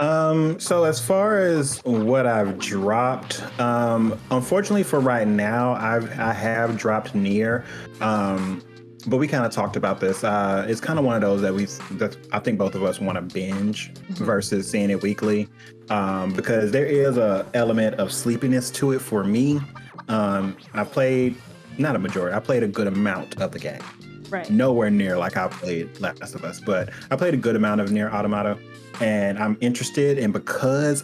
So as far as what I've dropped, unfortunately for right now, I have dropped Near. But we kind of talked about this. It's kind of one of those that I think both of us want to binge versus seeing it weekly, because there is a element of sleepiness to it for me. I played not a majority. I played a good amount of the game. Right. Nowhere near like I played Last of Us, but I played a good amount of Near Automata, and I'm interested. And because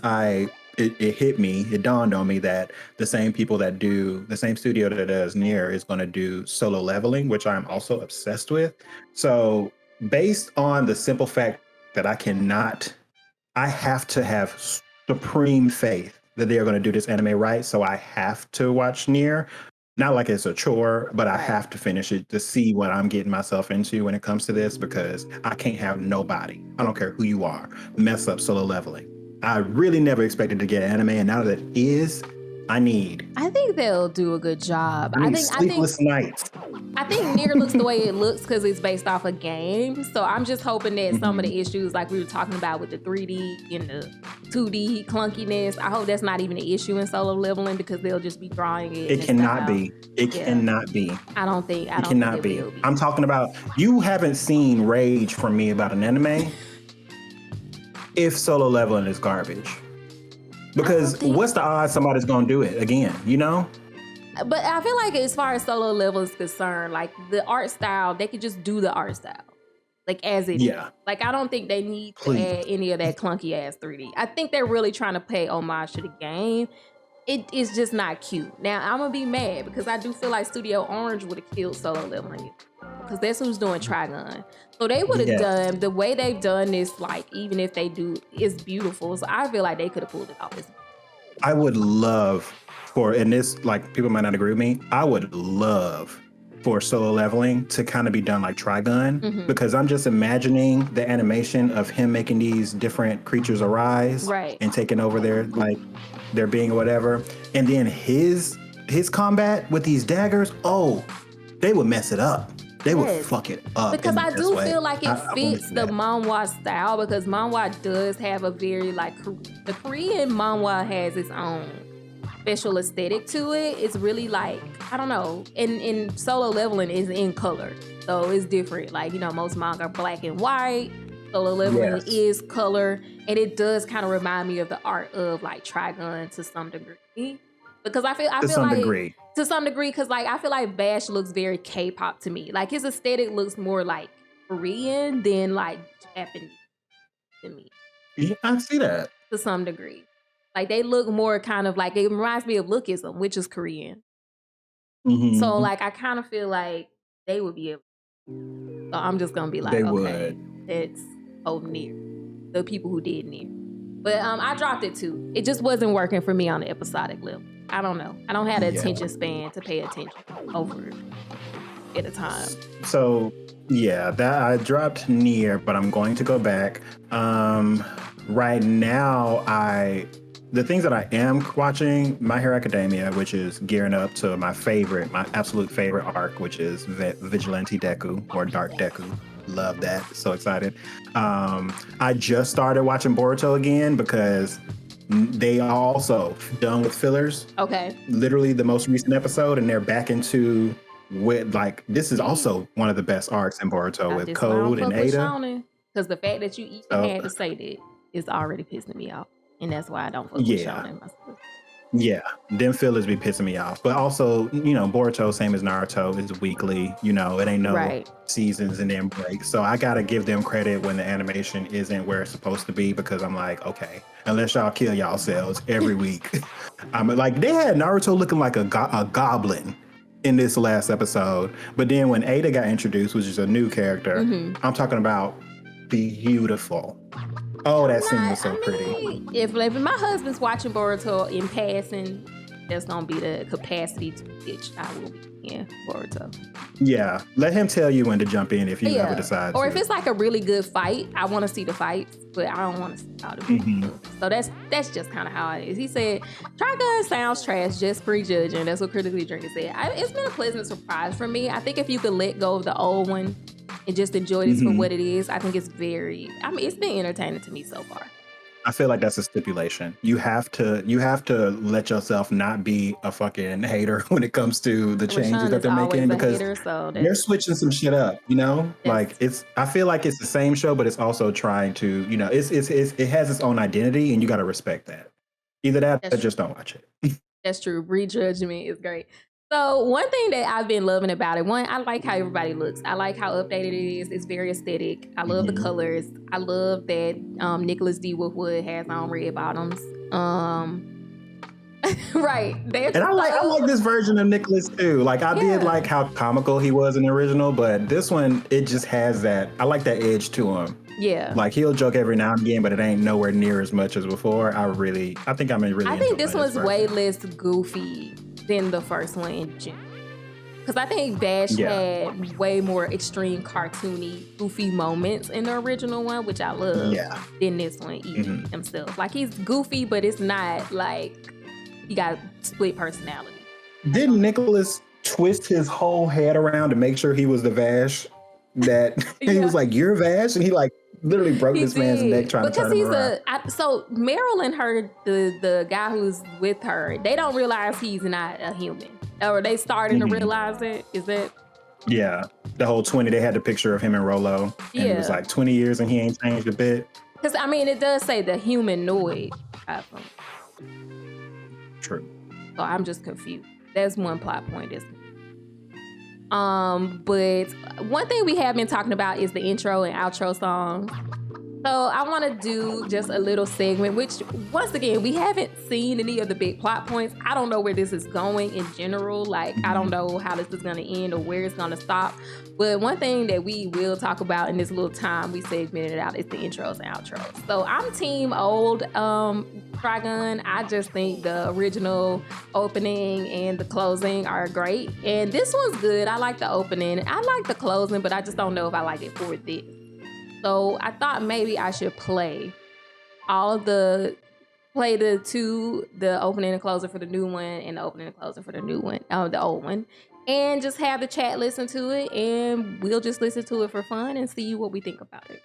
it hit me, it dawned on me that the same studio that does Near is going to do Solo Leveling, which I'm also obsessed with. So based on the simple fact that I have to have supreme faith that they are going to do this anime right. So I have to watch Near. Not like it's a chore, but I have to finish it to see what I'm getting myself into when it comes to this, because I can't have nobody, I don't care who you are, mess up Solo Leveling. I really never expected to get an anime, and now that it is, I think they'll do a good job. sleepless nights. I think Nier looks the way it looks because it's based off a game. So I'm just hoping that some of the issues, like we were talking about with the 3D and the 2D clunkiness, I hope that's not even an issue in Solo Leveling, because they'll just be drawing it. It cannot be. It cannot be. I don't think it cannot be. Will be. I'm talking about, you haven't seen rage from me about an anime if Solo Leveling is garbage. Because what's the odds somebody's gonna do it again, you know? But I feel like as far as Solo Level is concerned, like the art style, they could just do the art style. Like as it is. Like I don't think they need to add any of that clunky ass 3D. I think they're really trying to pay homage to the game. It is just not cute. Now I'm gonna be mad because I do feel like Studio Orange would have killed Solo Leveling, because that's who's doing Trigun. So they would have done the way they've done this, like even if they do, it's beautiful. So I feel like they could have pulled it off. I would love and this, like, people might not agree with me, I would love for Solo Leveling to kind of be done like Trigun, because I'm just imagining the animation of him making these different creatures arise and taking over their being or whatever. And then his combat with these daggers, they would mess it up. They would fuck it up. Because I do feel like it fits the manhwa style, because manhwa does have a very, like, the Korean manhwa has its own special aesthetic to it. It's really like, I don't know. And Solo Leveling is in color, so it's different. Like, you know, most manga are black and white. Solo Leveling is color, and it does kind of remind me of the art of like Trigun to some degree. Because I feel like to some degree, because like I feel like Bash looks very K-pop to me. Like his aesthetic looks more like Korean than like Japanese to me. Yeah, I see that to some degree. Like they look more kind of like, it reminds me of Lookism, which is Korean. So like I kind of feel like they would be able. So I'm just gonna be like, it's Near, the people who did Near. But I dropped it too. It just wasn't working for me on the episodic level. I don't know. I don't have the attention span to pay attention over at a time. So that I dropped Near, but I'm going to go back. Right now, the things that I am watching, My Hero Academia, which is gearing up to my absolute favorite arc, which is Vigilante Deku or Dark Deku. Love that. So excited. I just started watching Boruto again because they are also done with fillers. Okay. Literally the most recent episode, and they're back into this is also one of the best arcs in Boruto with Code and Ada. Because the fact that you even had to say that is already pissing me off. And that's why I don't fuck with shonen myself. Yeah, them fillers be pissing me off. But also, you know, Boruto, same as Naruto, is weekly. You know, it ain't no seasons and then breaks. So I gotta give them credit when the animation isn't where it's supposed to be, because I'm like, okay, unless y'all kill yourselves every week. I'm like, they had Naruto looking like a goblin in this last episode. But then when Ada got introduced, which is a new character, I'm talking about beautiful. Oh, that scene was so pretty. If my husband's watching Boruto in passing, that's gonna be the capacity to which I will be in Boruto. Yeah, let him tell you when to jump in if you ever decide to. Or if it's like a really good fight, I want to see the fights, but I don't want to see all the people. So that's just kind of how it is. He said, Trigun sounds trash, just prejudging. That's what Critically Drinking said. It's been a pleasant surprise for me. I think if you could let go of the old one and just enjoy this for what it is, I think it's it's been entertaining to me so far. I feel like that's a stipulation. You have to let yourself not be a fucking hater when it comes to the changes Rashawn that is they're making always a because hater, so they're switching some shit up, you know? Like that's it's I feel like it's the same show, but it's also trying to, you know, it has its own identity and you gotta respect that. Either that or that's just true. don't watch it. That's true. Prejudgment is great. So one thing that I've been loving about it, one, I like how everybody looks. I like how updated it is. It's very aesthetic. I love the Mhm. colors. I love that Nicholas D. Woodwood has on red bottoms. Right. They're And I so like this version of Nicholas too. Like I did yeah. like how comical he was in the original, but this one it just has that I like that edge to him. Yeah. Like he'll joke every now and again, but it ain't nowhere near as much as before. I think I'm really I think enjoying this one's way version. less goofy than the first one in general. Because I think Bash Yeah, had way more extreme, cartoony, goofy moments in the original one, which I love, yeah. than this one even Mhm. himself. Like he's goofy, but it's not like he got split personality. I Didn't don't Nicholas twist his whole head around to make sure he was the Vash? That he yeah, was like, "You're Vash," and he like literally broke he this man's neck did trying to because turn him he's around. so Meryl and her, the guy who's with her, they don't realize he's not a human, or they starting to Mhm. realize it. Is that Yeah, the whole 20. They had the picture of him and Rolo, and it was yeah? like 20 years, and he ain't changed a bit. Because I mean, it does say the humanoid iPhone. True. So I'm just confused. That's one plot point. But one thing we have been talking about is the intro and outro songs. So I want to do just a little segment, which once again, we haven't seen any of the big plot points. I don't know where this is going in general. Like, I don't Mhm. know how this is going to end or where it's going to stop. But one thing that we will talk about in this little time we segmented it out is the intros and outros. So I'm team old Trigun. I just think the original opening and the closing are great. And this one's good. I like the opening. I like the closing, but I just don't know if I like it for this. So I thought maybe I should play the opening and closing for the new one and the opening and closing for the new one, the old one, and just have the chat listen to it, and we'll just listen to it for fun and see what we think about it.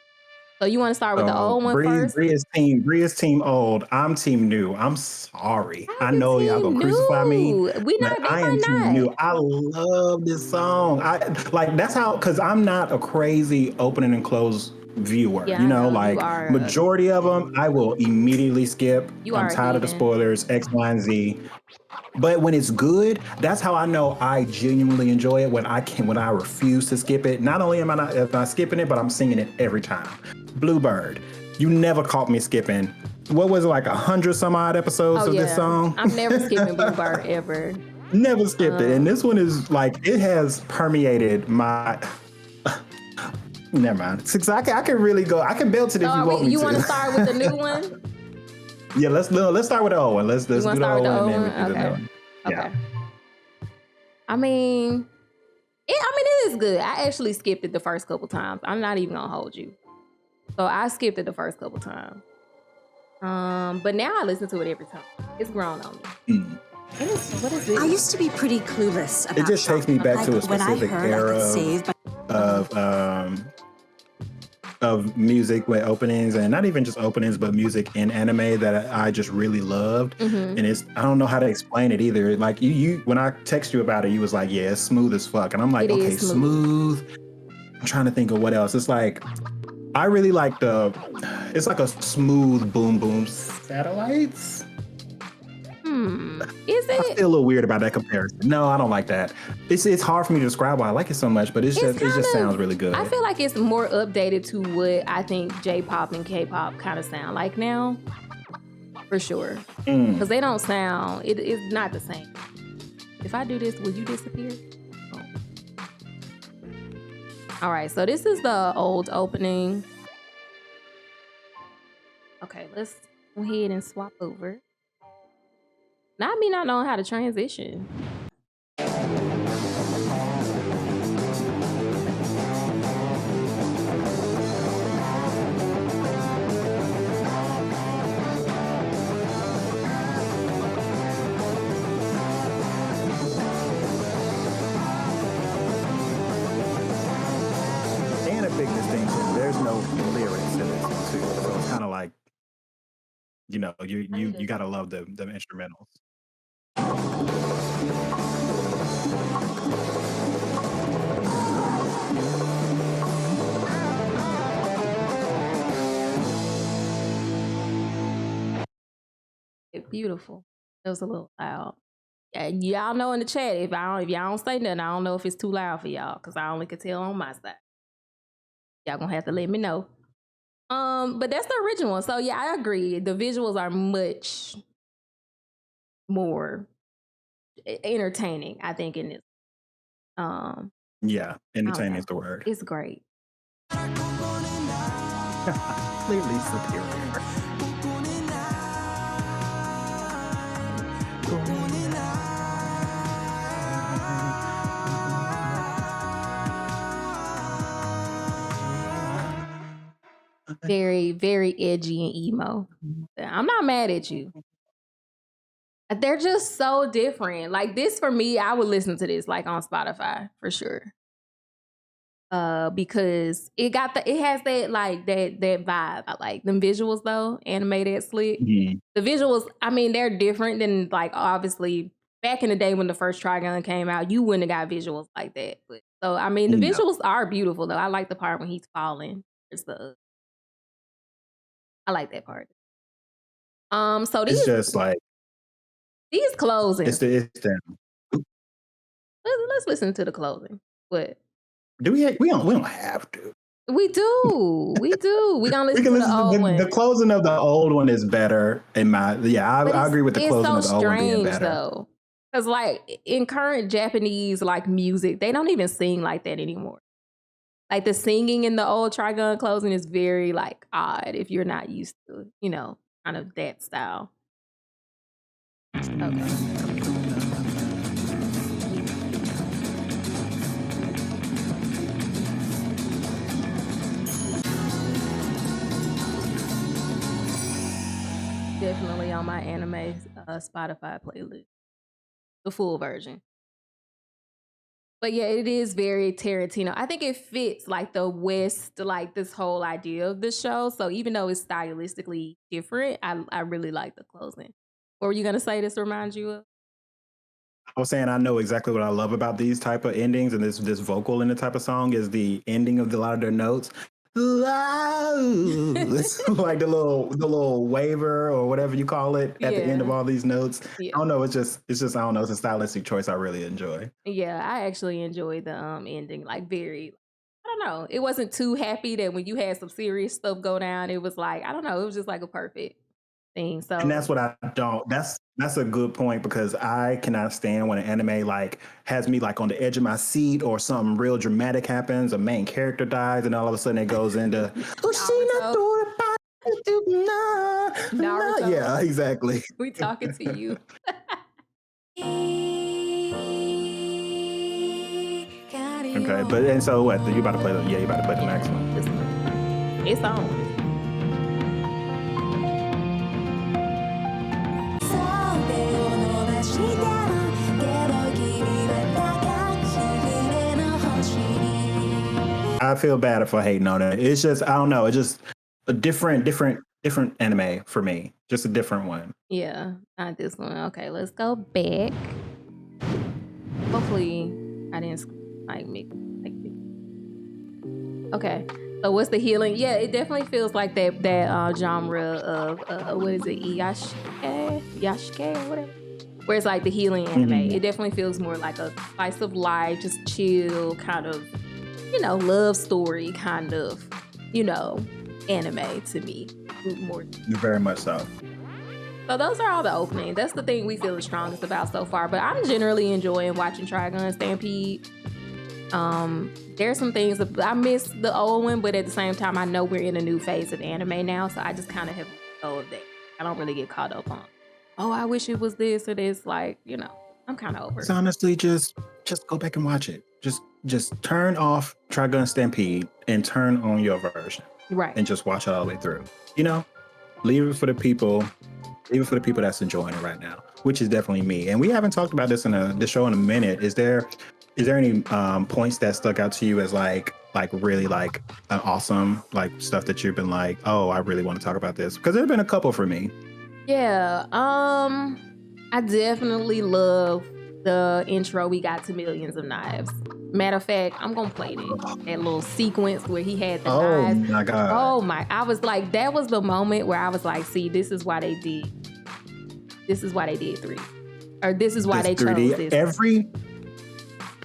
So you want to start with the So old one first? Bree is team old. I'm team new. I'm sorry. How I you know y'all gonna team crucify me, new? We but not. They I am might team not. new. I love this song. I like that's how because I'm not a crazy opening and close viewer. Yeah, You I know, know you like are. majority of them, I will immediately skip. You I'm are a tired of the heathen. spoilers, X, Y, and Z. But when it's good, that's how I know I genuinely enjoy it. When I refuse to skip it. Not only am I skipping it, but I'm singing it every time. Bluebird, you never caught me skipping. What was it, like 100 some odd episodes Oh of this yeah, song? I'm never skipping Bluebird ever. Never skipped it. And Um, this one is like it has permeated my. Never mind. I can really go. I can belt it so if you are we? want me You want to to. start with the new one? Yeah, let's start with the old one. You Let's want do to the start with old the one and old then we one? do the new Okay. one. Yeah. Okay. I mean, it is good. I actually skipped it the first couple times. I'm not even gonna hold you. So I skipped it the first couple times. But now I listen to it every time. It's grown on me. Mm. What is it? I used to be pretty clueless about It just takes me back to a like when I specific heard I era could save, but of of music with openings and not even just openings but music in anime that I just really loved. Mm-hmm. And it's I don't know how to explain it either. Like you when I text you about it, you was like, yeah, it's smooth as fuck. And I'm like, It okay, is smooth. I'm trying to think of what else. It's like I really like it's like a smooth boom boom satellites. Is I it? feel a little weird about that comparison. No, I don't like that. It's hard for me to describe why I like it so much, but it just sounds really good. I feel like it's more updated to what I think J-pop and K-pop kind of sound like now, for sure. Because they don't sound. It's not the same. If I do this, will you disappear? Oh. All right, so this is the old opening. Okay, let's go ahead and swap over. Not me not knowing how to transition. And a big distinction, there's no lyrics in this one too. So it's kind of like You know, you I you need you to. gotta love the instrumentals. Beautiful. It was a little loud. Yeah, y'all know in the chat if y'all don't say nothing, I don't know if it's too loud for y'all because I only could tell on my side. Y'all gonna have to let me know. But that's the original one. So yeah, I agree. The visuals are much more entertaining, I think, in this. Um, Yeah, I don't entertaining know. is the word. It's great. Clearly superior. Very, very edgy and emo. I'm not mad at you. They're just so different. Like this for me, I would listen to this like on Spotify for sure. Because it has that like that vibe. I like them visuals though, animated slick. Mhm. The visuals, I mean, they're different than like obviously back in the day when the first Trigun came out, you wouldn't have got visuals like that. But so I mean the No. visuals are beautiful though. I like the part when he's falling. I like that part. So It's just like these closing. it's them. Let's listen to the closing. What? Do we don't have to. We do. We do. We gonna listen We can to listen the to old one. the closing of the old one is better in my I agree with the closing of the old one being better. Though. Because like in current Japanese like music, they don't even sing like that anymore. Like the singing in the old Trigun closing is very like odd if you're not used to, kind of that style. Okay. Definitely on my anime Spotify playlist, the full version. But yeah, it is very Tarantino. I think it fits like the West, like this whole idea of the show. So even though it's stylistically different, I really like the closing. What were you gonna say? This reminds you of? I was saying I know exactly what I love about these type of endings, and this vocal in the type of song is the ending of a lot of their notes. It's like the little waver or whatever you call it at the end of all these notes. Yeah. I don't know. It's just I don't know. It's a stylistic choice I really enjoy. Yeah, I actually enjoyed the ending. Like very, I don't know. It wasn't too happy that when you had some serious stuff go down, it was like I don't know. It was just like a perfect thing. So And that's what I don't. That's a good point because I cannot stand when an anime like has me like on the edge of my seat or something real dramatic happens. A main character dies, and all of a sudden it goes into Naruto. Yeah, exactly. We talking to you. Okay, but and so what? You about to play the you about to play the next one. It's on. I feel bad if I hating on it. It's just I don't know. It's just a different anime for me. Just a different one. Yeah, not this one. Okay, let's go back. Hopefully, I didn't like me. Okay, so what's the healing? Yeah, it definitely feels like that genre of what is it, Yashike or whatever. Where it's like the healing anime. Mm-hmm. It definitely feels more like a slice of life, just chill kind of, love story kind of, anime to me. More very much so. So those are all the openings. That's the thing we feel the strongest about so far. But I'm generally enjoying watching Trigun Stampede. There's some things that I miss the old one, but at the same time, I know we're in a new phase of anime now, so I just kind of have let go of that. I don't really get caught up on, oh, I wish it was this or this. Like, I'm kind of over it. It's honestly just go back and watch it. Just turn off Trigun Stampede and turn on your version. Right. And just watch it all the way through. Leave it for the people. Leave it for the people that's enjoying it right now, which is definitely me. And we haven't talked about this in the show in a minute. Is there any points that stuck out to you as like really like an awesome like stuff that you've been like, oh, I really want to talk about this? Because there's been a couple for me. Yeah, I definitely love the intro we got to Millions of Knives. Matter of fact, I'm gonna play that little sequence where he had the Oh knives. my god. Oh my, I was like, that was the moment where I was like, see, this is why they did 3. Or this is why This they 3D. chose this.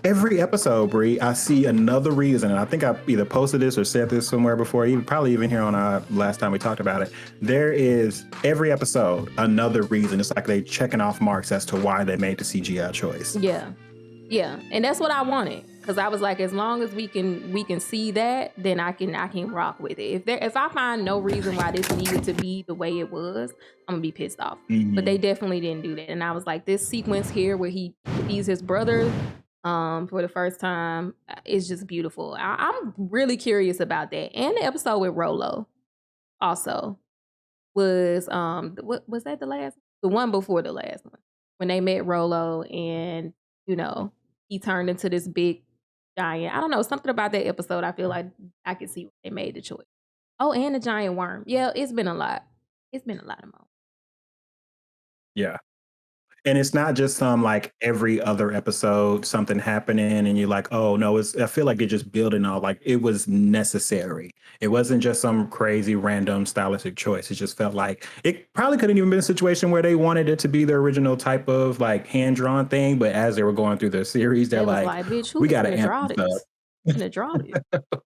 Every episode, Bree, I see another reason, and I think I either posted this or said this somewhere before, probably even here on our last time we talked about it. There is every episode another reason. It's like they checking off marks as to why they made the CGI choice. Yeah, and that's what I wanted, because I was like, as long as we can see that, then I can rock with it. If I find no reason why this needed to be the way it was, I'm gonna be pissed off. But they definitely didn't do that, and I was like, this sequence here where he sees his brother for the first time is just beautiful. I'm really curious about that. And the episode with Rolo also was what was that, the last, the one before the last one, when they met Rolo and he turned into this big giant. I don't know, something about that episode. I feel like I could see why they made the choice. Oh, and the giant worm. Yeah, it's been a lot. It's been a lot of moments. Yeah. And it's not just some like every other episode, something happening, and you're like, oh no, I feel like they're just building all, like it was necessary. It wasn't just some crazy random stylistic choice. It just felt like it probably couldn't even been a situation where they wanted it to be the original type of like hand-drawn thing, but as they were going through their series, they're like, bitch, who we gotta gonna draw amp this this? up. Who's gonna draw this?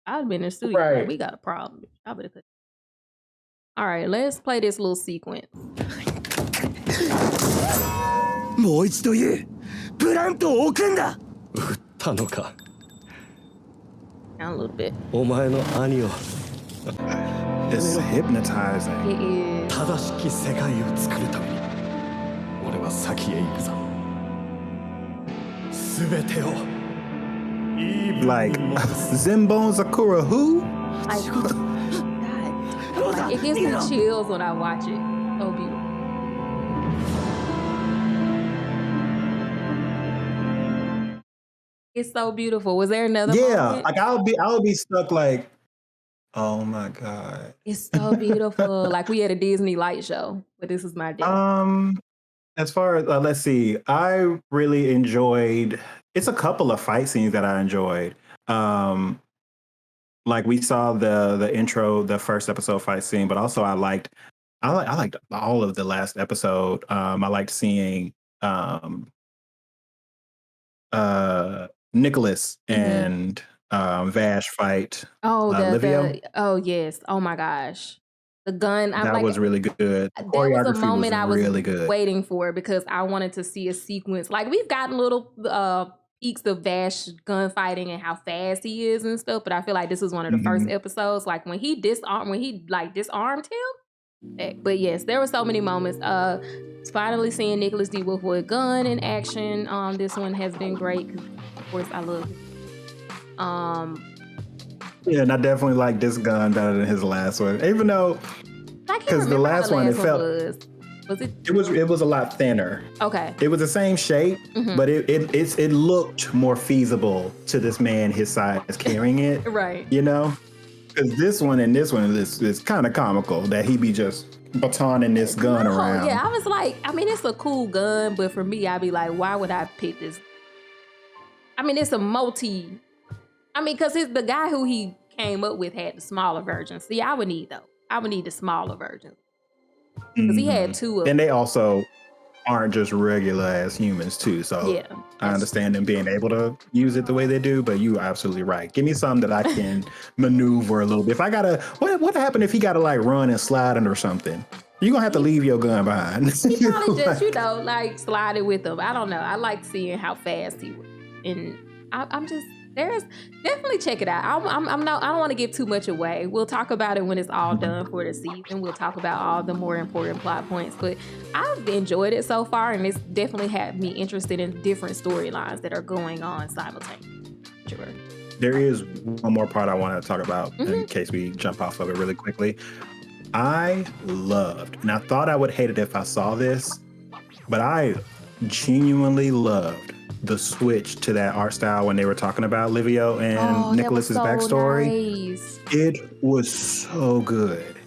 I've been in the studio, Right. like, we got a problem. I better put. All right, let's play this little sequence. もう一度言う。プラントを置くんだ。売ったのか。 Down a little bit. お前の兄を It's hypnotizing. It is. 正しき世界を作るために俺は先へ行くぞ。すべてを。 Like Zenbone Sakura, who? Like, God, like, it gives me chills when I watch it. So beautiful. It's so beautiful. Was there another moment? Like I'll be stuck like, oh my god. It's so beautiful. Like we had a Disney light show, but this is my day. As far as let's see, I really enjoyed. It's a couple of fight scenes that I enjoyed. Like we saw the intro, the first episode fight scene, but also I liked all of the last episode. I liked seeing Nicholas and Vash fight. Livio. Oh yes. Oh my gosh. The gun. That was really good. That was a moment I was really good. waiting for, because I wanted to see a sequence. Like we've gotten little peeks of Vash gunfighting and how fast he is and stuff, but I feel like this was one of the first episodes, like when he disarmed him. But yes, there were so many moments. Finally seeing Nicholas D. Wolf with a gun in action. This one has been great. Of course, I love him. Yeah, and I definitely like this gun better than his last one, even though because the last one it felt was it? It was a lot thinner. Okay. It was the same shape, but it looked more feasible to this man his size carrying it. Right. You know, because this one is kind of comical that he be just batoning this gun around. Yeah, I was like, I mean, it's a cool gun, but for me, I'd be like, why would I pick this? I mean, it's a because the guy who he came up with had the smaller version. See, I would need the smaller version. Because he had two of them. And they also aren't just regular as humans too. So yeah, I understand them being able to use it the way they do, but you're absolutely right. Give me something that I can maneuver a little bit. If I gotta, what happened if he gotta like run and slide under something? You're gonna have to leave your gun behind. He probably just, like slide it with him. I don't know. I like seeing how fast he was. And there's definitely check it out. I don't want to give too much away. We'll talk about it when it's all done for the season. We'll talk about all the more important plot points, but I've enjoyed it so far, and it's definitely had me interested in different storylines that are going on simultaneously. Sure. There is one more part I want to talk about in case we jump off of it really quickly. I loved, and I thought I would hate it if I saw this, but I genuinely loved the switch to that art style when they were talking about Livio and Nicholas's backstory. Nice. It was so good.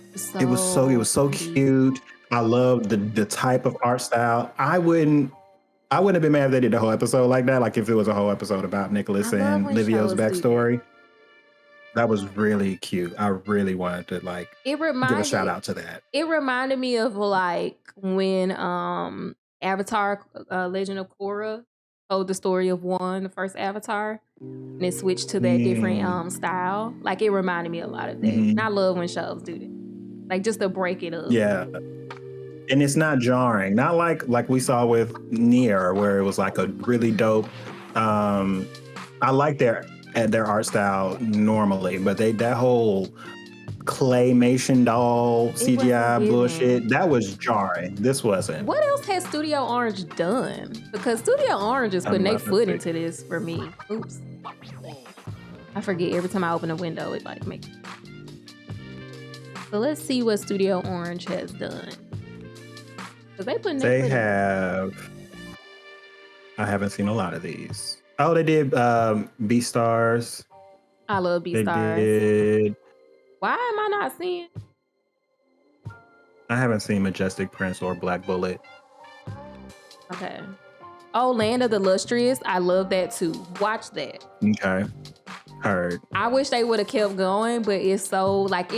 It was so cute. I love the type of art style. I wouldn't have been mad if they did the whole episode like that. Like if it was a whole episode about Nicholas I love and when Livio's shows do that. backstory. That was really cute. I really wanted to like It give a shout reminded out to that. it reminded me of like when Avatar Legend of Korra told the story of one, the first Avatar, and it switched to that different style. Like it reminded me a lot of that. And I love when shows do that. Like just to break it up. Yeah. And it's not jarring. Not like we saw with Nier, where it was like a really dope. I like their art style normally, but that whole claymation doll CGI bullshit, that was jarring. This wasn't. What else has Studio Orange done? Because Studio Orange is putting their foot into this for me. Oops. I forget every time I open a window, it like makes. So let's see what Studio Orange has done. They have. I haven't seen a lot of these. Oh, they did Beastars. I love Beastars. They did. Why am I not seeing? I haven't seen Majestic Prince or Black Bullet. Okay. Oh, Land of the Lustrous. I love that too. Watch that. Okay. Heard. I wish they would have kept going, but it's so like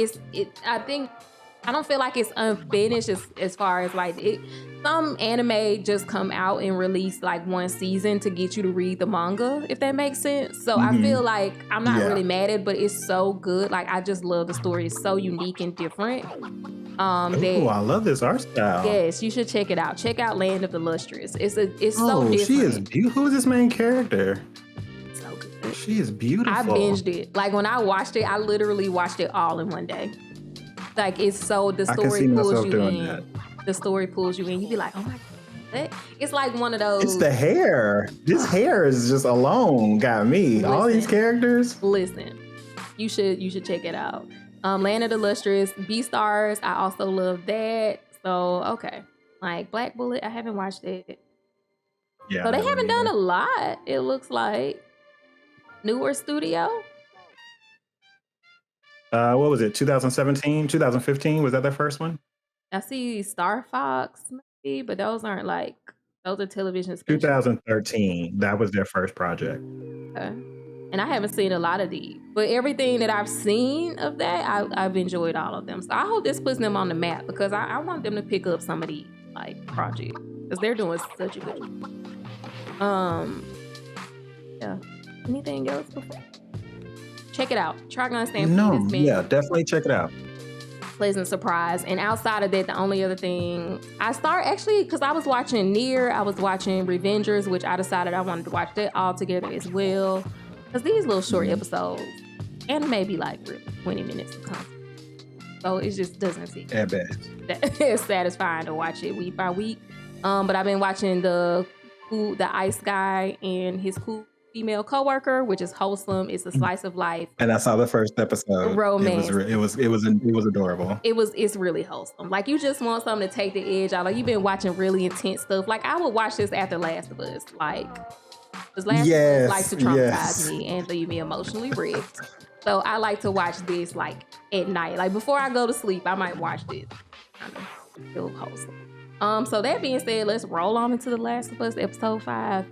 I don't feel like it's unfinished as far as like some anime just come out and release like one season to get you to read the manga, if that makes sense. So I feel like I'm not really mad at it, but it's so good. Like I just love the story. It's so unique and different. Oh, I love this art style. Yes, you should check it out. Check out Land of the Lustrous. It's so different. She is beautiful. Who is this main character? So good. She is beautiful. I binged it. Like when I watched it, I literally watched it all in one day. Like it's so the story pulls you in. That. The story pulls you in. You be like, oh my god, it's like one of those. It's the hair. This hair is just alone got me. All these characters. Listen, you should check it out. Land of the Lustrous, Beastars. I also love that. So okay, like Black Bullet. I haven't watched it. Yeah. So they haven't done a lot. It looks like newer studio. What was it? 2017, 2015? Was that their first one? I see Star Fox, maybe, but those aren't like those are television specials. 2013. That was their first project. Okay. And I haven't seen a lot of these, but everything that I've seen of that, I've enjoyed all of them. So I hope this puts them on the map because I want them to pick up some of these like projects because they're doing such a good job. Yeah. Anything else before? Check it out. Trigun Stampede. No, yeah, definitely check it out. Pleasant surprise. And outside of that, the only other thing I started actually because I was watching Nier, I was watching Revengers, which I decided I wanted to watch that all together as well. Because these little short episodes, and maybe like really 20 minutes of content. So it just doesn't seem at best. It's satisfying to watch it week by week. But I've been watching the ice guy and his cool female coworker, which is wholesome. It's a slice of life. And I saw the first episode. Romance. It was adorable. It's really wholesome. Like you just want something to take the edge out. Like you've been watching really intense stuff. Like I would watch this after Last of Us. Like because Last of Us likes to traumatize me and leave me emotionally wrecked. So I like to watch this like at night. Like before I go to sleep, I might watch this. Kind of feel wholesome. So that being said, let's roll on into The Last of Us episode 5.